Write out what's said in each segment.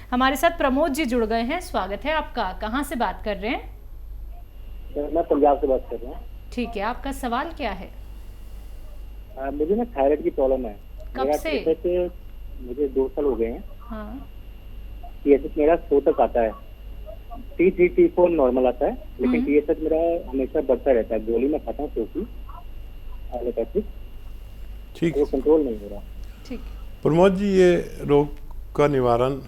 हमारे साथ प्रमोद जी जुड़ गए हैं, स्वागत है आपका। कहाँ से बात कर रहे हैं? मैं पंजाब से बात कर रहा हूँ। ठीक है, आपका सवाल क्या है? मुझे ना थायराइड की प्रॉब्लम है। कब मेरा से? मुझे 2 साल हो गए हैं। हाँ। TSH मेरा 100 तक आता है। T3 T4 नॉर्मल आता है, लेकिन हम्म। TSH मेरा हमेशा बढ़ता रहता है। गोली में खाता हूँ क्योंकि एलोपैथिक, ठीक। वो कंट्रोल नहीं हो रहा। ठीक। प्रमोद जी, ये रोग का निवारण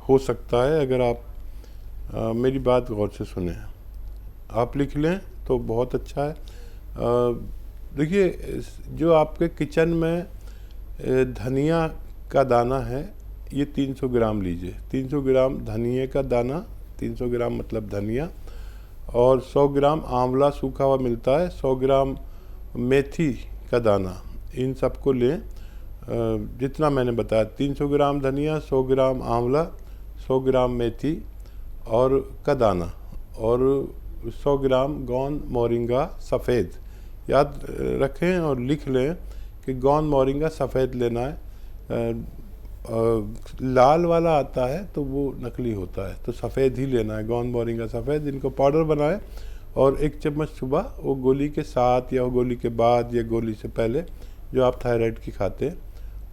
हो सकता है अगर आप मेरी बात गौर से सुने। आप लिख लें तो बहुत अच्छा है। देखिए, जो आपके किचन में धनिया का दाना है, ये 300 ग्राम लीजिए। 300 ग्राम धनिए का दाना, 300 ग्राम मतलब धनिया, और 100 ग्राम आंवला सूखा हुआ मिलता है, 100 ग्राम मेथी का दाना, इन सबको लें। जितना मैंने बताया, 300 ग्राम धनिया, 100 ग्राम आंवला, 100 ग्राम मेथी और का दाना, और 100 ग्राम गोंद मोरिंगा सफ़ेद। याद रखें और लिख लें कि गोंद मोरिंगा सफ़ेद लेना है। लाल वाला आता है तो वो नकली होता है, तो सफ़ेद ही लेना है, गोंद मोरिंगा सफ़ेद। इनको पाउडर बनाएं और 1 चम्मच सुबह, वो गोली के साथ या वो गोली के बाद या गोली से पहले जो आप थायराइड की खाते हैं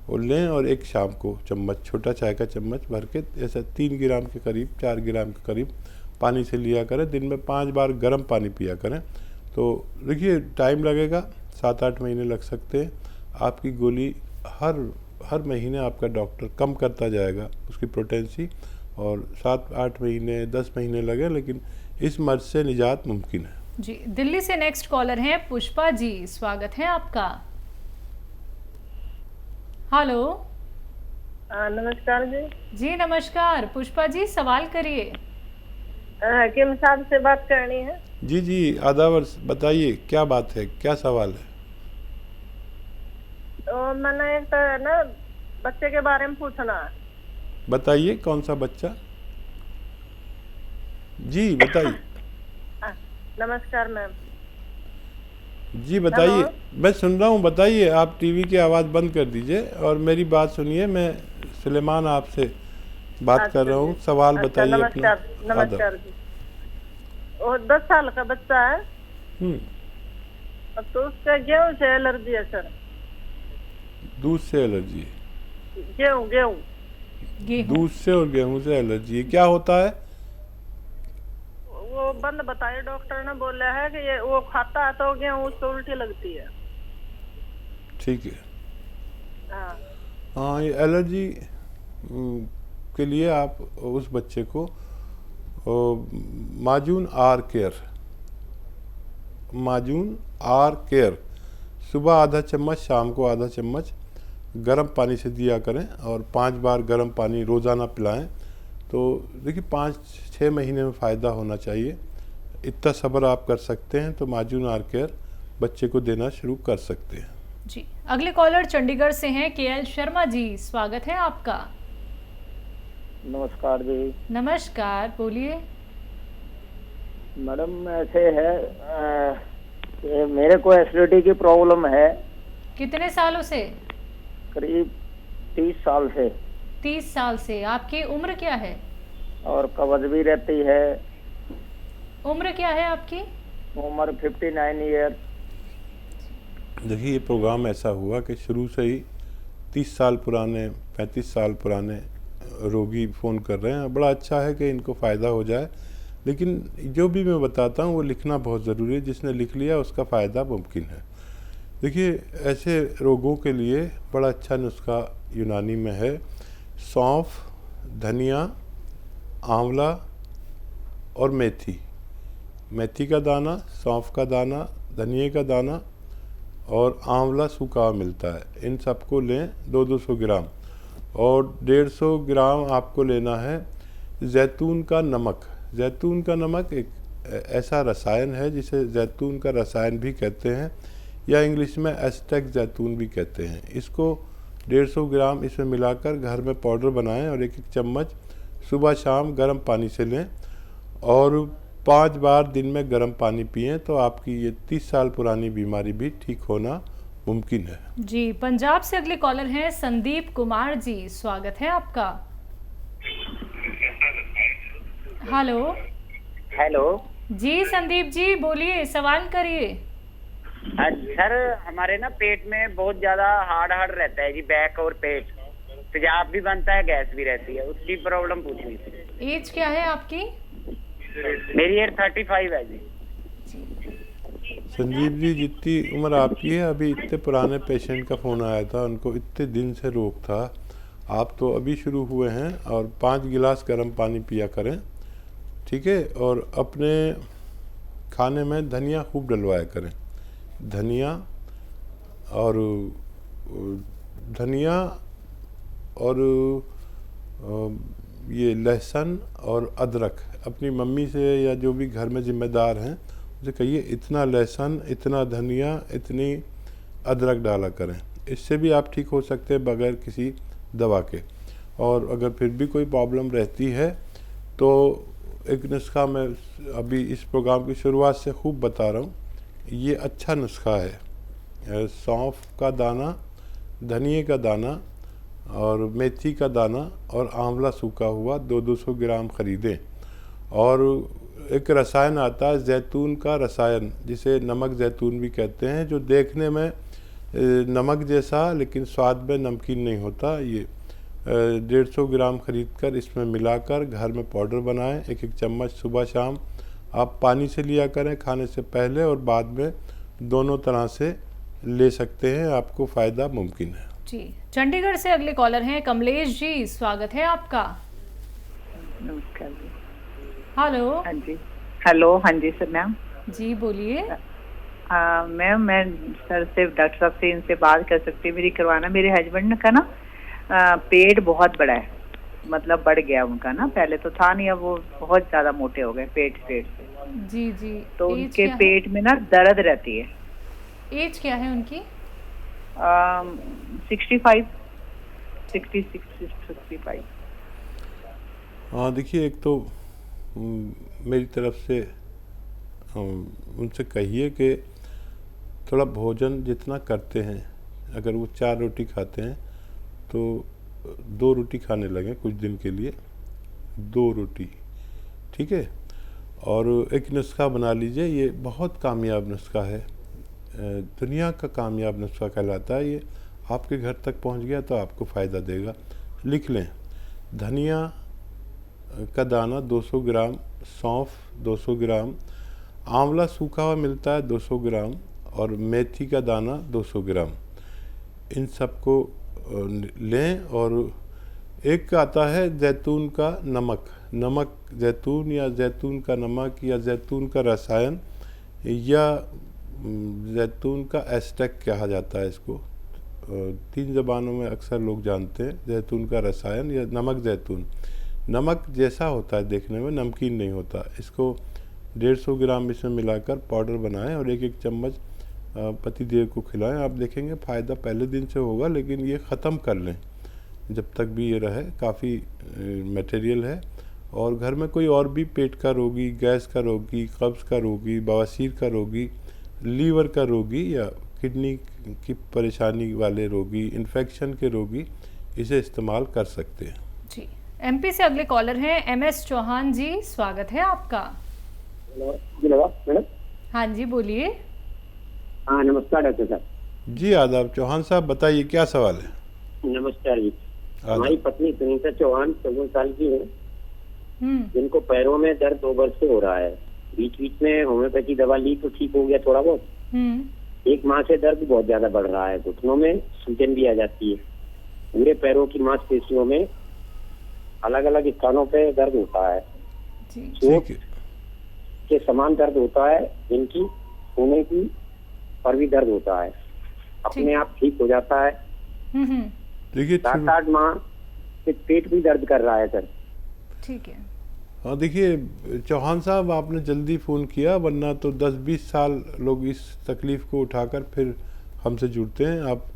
वो लें, और 1 शाम को चम्मच, छोटा चाय का चम्मच भर के, ऐसा 3 ग्राम के करीब, 4 ग्राम के करीब पानी से लिया करें। दिन में 5 बार गर्म पानी पिया करें। तो देखिए, टाइम लगेगा, 7-8 महीने लग सकते हैं। आपकी गोली हर महीने आपका डॉक्टर कम करता जाएगा उसकी पोटेंसी, और 7-8 महीने 10 महीने लगे, लेकिन इस मर्ज से निजात मुमकिन है। जी, दिल्ली से नेक्स्ट कॉलर हैं पुष्पा जी, स्वागत है आपका। हेलो। नमस्कार जी। जी नमस्कार पुष्पा जी, सवाल करिए। हकीम साहब से बात करनी है। जी जी, आदावर, बताइए क्या बात है, क्या सवाल है? तो मैंने एक तो ना बच्चे के बारे में पूछना है। बताइए, कौन सा बच्चा? जी बताइए। नमस्कार मैम। जी बताइए, मैं सुन रहा हूँ, बताइए। आप टीवी की आवाज़ बंद कर दीजिए और मेरी बात सुनिए। मैं सुलेमान आपसे बात कर रहा हूँ। सवाल बताइए अपना। नमस्कार। नमस्कार जी। वो 10 साल का बच्चा है, तो उसका गेहूं से एलर्जी है सर। दूध से एलर्जी है? गेहूं गेहूं दूध से और गेहूं से एलर्जी है, क्या होता है? वो बंद बताइए, डॉक्टर ने बोला है कि ये वो खाता है तो गेहूं उसको उल्टी लगती है। ठीक है। हाँ। हाँ, ये एलर्जी के लिए आप उस बच्चे को माजून आर केयर सुबह आधा चम्मच, शाम को आधा चम्मच गर्म पानी से दिया करें, और 5 बार गर्म पानी रोज़ाना पिलाएं। तो देखिए, 5-6 महीने में फ़ायदा होना चाहिए। इतना सब्र आप कर सकते हैं तो माजून आर केयर बच्चे को देना शुरू कर सकते हैं। जी, अगले कॉलर चंडीगढ़ से हैं KL शर्मा जी, स्वागत है आपका। नमस्कार जी। नमस्कार, बोलिए। मैडम, ऐसे है कि मेरे को एसिडिटी की प्रॉब्लम है। कितने सालों से? करीब 30 साल से। 30 साल से। आपकी उम्र क्या है? और कब्ज भी रहती है। उम्र क्या है आपकी? उम्र 59 ईयर। देखिए, ये प्रोग्राम ऐसा हुआ कि शुरू से ही 30 साल पुराने, 35 साल पुराने रोगी फ़ोन कर रहे हैं। बड़ा अच्छा है कि इनको फ़ायदा हो जाए, लेकिन जो भी मैं बताता हूँ वो लिखना बहुत ज़रूरी है। जिसने लिख लिया उसका फ़ायदा मुमकिन है। देखिए, ऐसे रोगों के लिए बड़ा अच्छा नुस्खा यूनानी में है। सौंफ, धनिया, आंवला और मेथी का दाना, सौंफ का दाना, धनिए का दाना और आंवला सूखा मिलता है। इन सबको लें 200 ग्राम, और 150 ग्राम आपको लेना है जैतून का नमक। जैतून का नमक एक ऐसा रसायन है जिसे जैतून का रसायन भी कहते हैं, या इंग्लिश में एस्टेक जैतून भी कहते हैं। इसको 150 ग्राम इसमें मिलाकर घर में पाउडर बनाएं, और 1-1 चम्मच सुबह शाम गर्म पानी से लें, और 5 बार दिन में गर्म पानी पिएं, तो आपकी ये 30 साल पुरानी बीमारी भी ठीक होना मुमकिन है। जी, पंजाब से अगले कॉलर हैं संदीप कुमार जी, स्वागत है आपका। हेलो। हेलो। जी संदीप जी बोलिए, सवाल करिए। सर हमारे ना पेट में बहुत ज्यादा हार्ड हार्ड रहता है जी, बैक और पेट, तेजाब भी बनता है, गैस भी रहती है, उसकी प्रॉब्लम पूछनी थी। एज क्या है आपकी? मेरी एज 35 है जी। संजीव जी, जितनी उम्र आपकी है, अभी इतने पुराने पेशेंट का फ़ोन आया था, उनको इतने दिन से रोग था। आप तो अभी शुरू हुए हैं, और 5 गिलास गर्म पानी पिया करें, ठीक है? और अपने खाने में धनिया खूब डलवाया करें। धनिया और धनिया और ये लहसुन और अदरक, अपनी मम्मी से या जो भी घर में ज़िम्मेदार हैं उसे कहिए इतना लहसुन, इतना धनिया, इतनी अदरक डाला करें। इससे भी आप ठीक हो सकते हैं बगैर किसी दवा के। और अगर फिर भी कोई प्रॉब्लम रहती है तो एक नुस्खा मैं अभी इस प्रोग्राम की शुरुआत से खूब बता रहा हूँ, ये अच्छा नुस्खा है। सौंफ का दाना, धनिए का दाना और मेथी का दाना और आंवला सूखा हुआ 200 ग्राम ख़रीदें। और एक रसायन आता है जैतून का रसायन, जिसे नमक जैतून भी कहते हैं, जो देखने में नमक जैसा लेकिन स्वाद में नमकीन नहीं होता। ये 150 ग्राम ख़रीद कर इसमें मिलाकर घर में पाउडर बनाएं। एक चम्मच सुबह शाम आप पानी से लिया करें, खाने से पहले और बाद में, दोनों तरह से ले सकते हैं, आपको फ़ायदा मुमकिन है। जी, चंडीगढ़ से अगले कॉलर हैं कमलेश जी, स्वागत है आपका। नमस्कार जी। हेलो। हाँ जी। हेलो। हाँ जी सर। मैम जी बोलिए। मैम मैं सर से, डॉक्टर साहब से इनसे बात कर सकती हूँ? मेरी करवाना, मेरे हस्बैंड का ना पेट बहुत बड़ा है, मतलब बढ़ गया उनका ना, पहले तो था नहीं, अब वो बहुत ज्यादा मोटे हो गए पेट से। जी जी। तो उनके पेट में ना दर्द रहती है। एज क्या है उनकी? 65, 66, 65। हाँ देखिए, एक तो मेरी तरफ से उनसे कहिए कि थोड़ा भोजन जितना करते हैं, अगर वो 4 रोटी खाते हैं तो 2 रोटी खाने लगें कुछ दिन के लिए, 2 रोटी, ठीक है? और एक नुस्खा बना लीजिए, ये बहुत कामयाब नुस्खा है, दुनिया का कामयाब नुस्खा कहलाता है। ये आपके घर तक पहुंच गया तो आपको फ़ायदा देगा। लिख लें, धनिया का दाना 200 ग्राम, सौंफ 200 ग्राम, आंवला सूखा हुआ मिलता है 200 ग्राम, और मेथी का दाना 200 ग्राम। इन सबको लें। और एक आता है जैतून का नमक, नमक जैतून या जैतून का नमक या जैतून का रसायन या जैतून का एस्टेक कहा जाता है इसको, 3 ज़बानों में अक्सर लोग जानते हैं। जैतून का रसायन या नमक जैतून, नमक जैसा होता है देखने में, नमकीन नहीं होता। इसको 150 ग्राम इसमें मिलाकर पाउडर बनाएं और 1-1 चम्मच पति देव को खिलाएं। आप देखेंगे फ़ायदा पहले दिन से होगा, लेकिन ये ख़त्म कर लें जब तक भी ये रहे, काफ़ी मटेरियल है। और घर में कोई और भी पेट का रोगी, गैस का रोगी, कब्ज़ का रोगी, बवासीर का रोगी, लीवर का रोगी या किडनी की परेशानी वाले रोगी, इन्फेक्शन के रोगी इसे इस्तेमाल कर सकते हैं। जी, एमपी से अगले कॉलर हैं MS चौहान जी, स्वागत है आपका। मैडम। हाँ जी बोलिए। हाँ नमस्कार डॉक्टर साहब। जी आदाब। चौहान साहब बताइए, क्या सवाल है? नमस्कार जी। हमारी पत्नी सुनीता चौहान 14 साल की है, जिनको पैरों में दर्द 2 वर्ष से हो रहा है। बीच बीच में होम्योपैथी दवा ली तो ठीक हो गया थोड़ा बहुत। 1 माह से दर्द बहुत ज्यादा बढ़ रहा है, घुटनों में सूजन भी आ जाती है, पूरे पैरों की मांसपेशियों में अलग अलग स्थानों पे दर्द होता है, चोट के समान दर्द होता है, जिनकी होने की पर भी दर्द होता है, अपने आप ठीक हो जाता है। देखिए 7-8 माह से पेट भी दर्द कर रहा है सर। ठीक है। हाँ देखिए चौहान साहब, आपने जल्दी फ़ोन किया, वरना तो 10-20 साल लोग इस तकलीफ़ को उठाकर फिर हमसे जुड़ते हैं। आप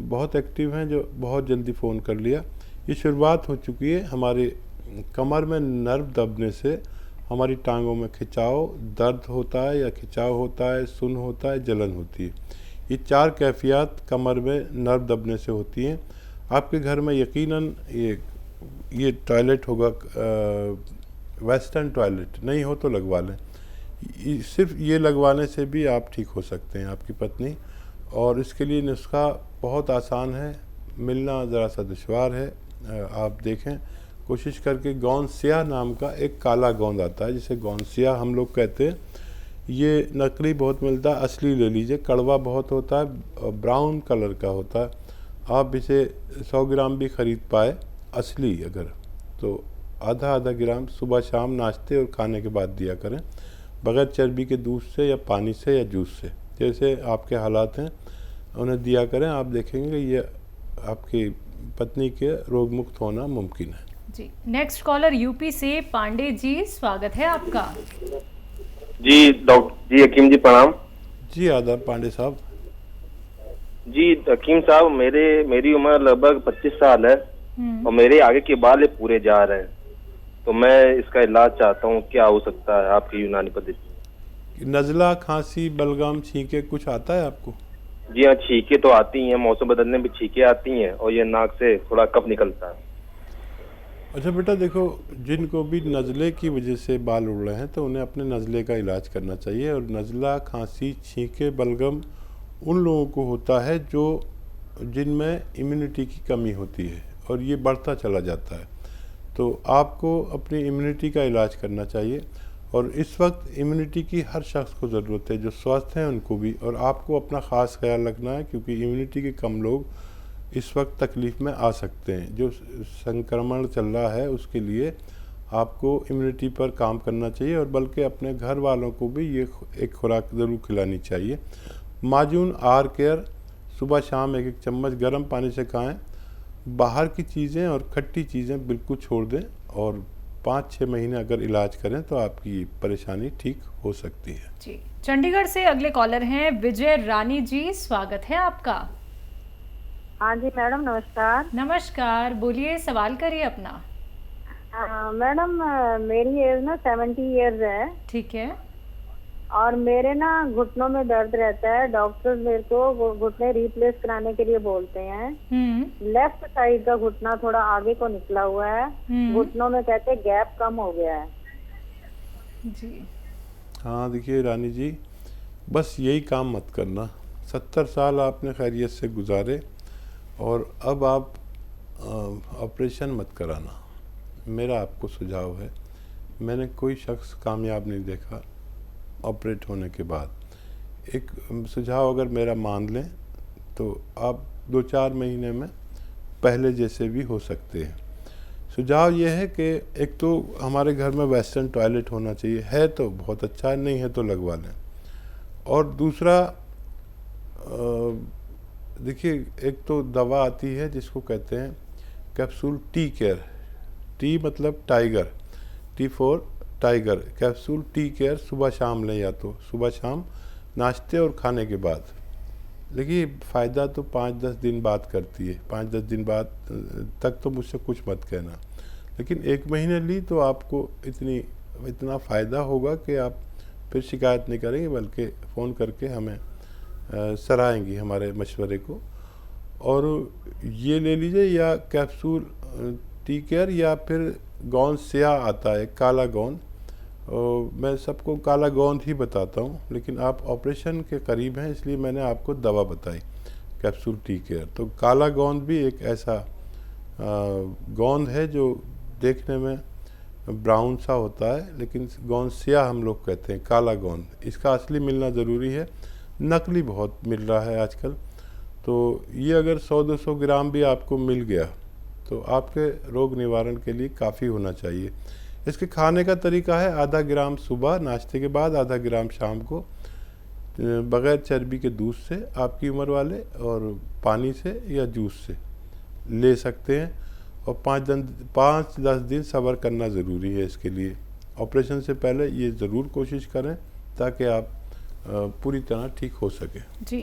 बहुत एक्टिव हैं जो बहुत जल्दी फ़ोन कर लिया। ये शुरुआत हो चुकी है हमारे कमर में नर्व दबने से, हमारी टांगों में खिंचाव, दर्द होता है या खिंचाव होता है, सुन होता है, जलन होती है। ये 4 कैफियत कमर में नर्व दबने से होती हैं। आपके घर में यकीनन ये टॉयलेट होगा वेस्टर्न टॉयलेट नहीं हो तो लगवा लें। सिर्फ ये लगवाने से भी आप ठीक हो सकते हैं आपकी पत्नी। और इसके लिए नुस्खा बहुत आसान है, मिलना ज़रा सा दुश्वार है। आप देखें, कोशिश करके गोंद स्याह नाम का एक काला गोंद आता है जिसे गोंद स्याह हम लोग कहते हैं। ये नकली बहुत मिलता है, असली ले लीजिए। कड़वा बहुत होता है, ब्राउन कलर का होता है। आप इसे 100 ग्राम भी ख़रीद पाए असली अगर, तो आधा आधा ग्राम सुबह शाम नाश्ते और खाने के बाद दिया करें, बग़ैर चर्बी के दूध से या पानी से या जूस से, जैसे आपके हालात हैं उन्हें दिया करें। आप देखेंगे ये आपकी पत्नी के रोग मुक्त होना मुमकिन है। जी, नेक्स्ट कॉलर यूपी से पांडे जी, स्वागत है आपका। जी डॉक्टर जी, हकीम जी प्रणाम। जी आदाब पांडे साहब। जी हकीम साहब, मेरी उम्र लगभग 25 साल है और मेरे आगे के बाल पूरे जा रहे हैं, तो मैं इसका इलाज चाहता हूँ, क्या हो सकता है आपकी यूनानी पद्धति? नज़ला, खांसी, बलगम, छींके कुछ आता है आपको? जी हाँ, छींके तो आती हैं, मौसम बदलने में छींके आती हैं और ये नाक से थोड़ा कफ निकलता है। अच्छा बेटा देखो, जिनको भी नज़ले की वजह से बाल उड़ रहे हैं तो उन्हें अपने नज़ले का इलाज करना चाहिए। और नज़ला, खांसी, छींके, बलगम उन लोगों को होता है जिनमें इम्यूनिटी की कमी होती है और ये बढ़ता चला जाता है। तो आपको अपनी इम्यूनिटी का इलाज करना चाहिए। और इस वक्त इम्यूनिटी की हर शख्स को ज़रूरत है, जो स्वस्थ हैं उनको भी, और आपको अपना ख़ास ख्याल रखना है, क्योंकि इम्यूनिटी के कम लोग इस वक्त तकलीफ़ में आ सकते हैं। जो संक्रमण चल रहा है उसके लिए आपको इम्यूनिटी पर काम करना चाहिए, और बल्कि अपने घर वालों को भी ये एक खुराक ज़रूर खिलानी चाहिए। माजून आहार केयर सुबह शाम 1-1 चम्मच गर्म पानी से खाएं। बाहर की चीज़ें और खट्टी चीज़ें बिल्कुल छोड़ दें, और 5-6 महीने अगर इलाज करें तो आपकी परेशानी ठीक हो सकती है। जी, चंडीगढ़ से अगले कॉलर हैं विजय रानी जी, स्वागत है आपका। हाँ जी मैडम, नमस्कार। नमस्कार, बोलिए, सवाल करिए अपना। मैडम मेरी एज ना 70 इयर्स है। ठीक है। और मेरे ना घुटनों में दर्द रहता है। डॉक्टर मेरे को घुटने रिप्लेस कराने के लिए बोलते हैं। लेफ्ट साइड का घुटना थोड़ा आगे को निकला हुआ है। घुटनों में कहते हैं गैप कम हो गया है। जी हाँ देखिए रानी जी, बस यही काम मत करना। 70 साल आपने खैरियत से गुजारे और अब आप ऑपरेशन मत कराना। मेरा आपको सुझाव है, मैंने कोई शख्स कामयाब नहीं देखा ऑपरेट होने के बाद। एक सुझाव अगर मेरा मान लें तो आप 2-4 महीने में पहले जैसे भी हो सकते हैं। सुझाव ये है कि एक तो हमारे घर में वेस्टर्न टॉयलेट होना चाहिए, है तो बहुत अच्छा है, नहीं है तो लगवा लें। और दूसरा देखिए, एक तो दवा आती है जिसको कहते हैं कैप्सूल टी केयर। टी मतलब tiger, T for tiger. Capsule tea care सुबह शाम लें, या तो सुबह शाम नाश्ते और खाने के बाद। देखिए फ़ायदा तो 5-10 दिन बाद करती है, 5-10 दिन बाद तक तो मुझसे कुछ मत कहना, लेकिन 1 महीने ली तो आपको इतना फ़ायदा होगा कि आप फिर शिकायत नहीं करेंगे, बल्कि फ़ोन करके हमें सराहेंगी हमारे मशवरे को। और ये ले लीजिए, या कैप्सूल टी केयर, या फिर गोंद स्याह आता है, काला गोंद। मैं सबको काला गोंद ही बताता हूँ, लेकिन आप ऑपरेशन के करीब हैं इसलिए मैंने आपको दवा बताई कैप्सूल टी केयर। तो काला गोंद भी एक ऐसा गोंद है जो देखने में ब्राउन सा होता है, लेकिन गोंद स्याह हम लोग कहते हैं, काला गोंद। इसका असली मिलना ज़रूरी है, नकली बहुत मिल रहा है आजकल। तो ये अगर 100-200 ग्राम भी आपको मिल गया तो आपके रोग निवारण के लिए काफ़ी होना चाहिए। इसके खाने का तरीका है, आधा ग्राम सुबह नाश्ते के बाद, आधा ग्राम शाम को, बग़ैर चर्बी के दूध से आपकी उम्र वाले, और पानी से या जूस से ले सकते हैं। और 5-10 दिन सब्र करना ज़रूरी है इसके लिए। ऑपरेशन से पहले ये ज़रूर कोशिश करें ताकि आप पूरी तरह ठीक हो सके। जी।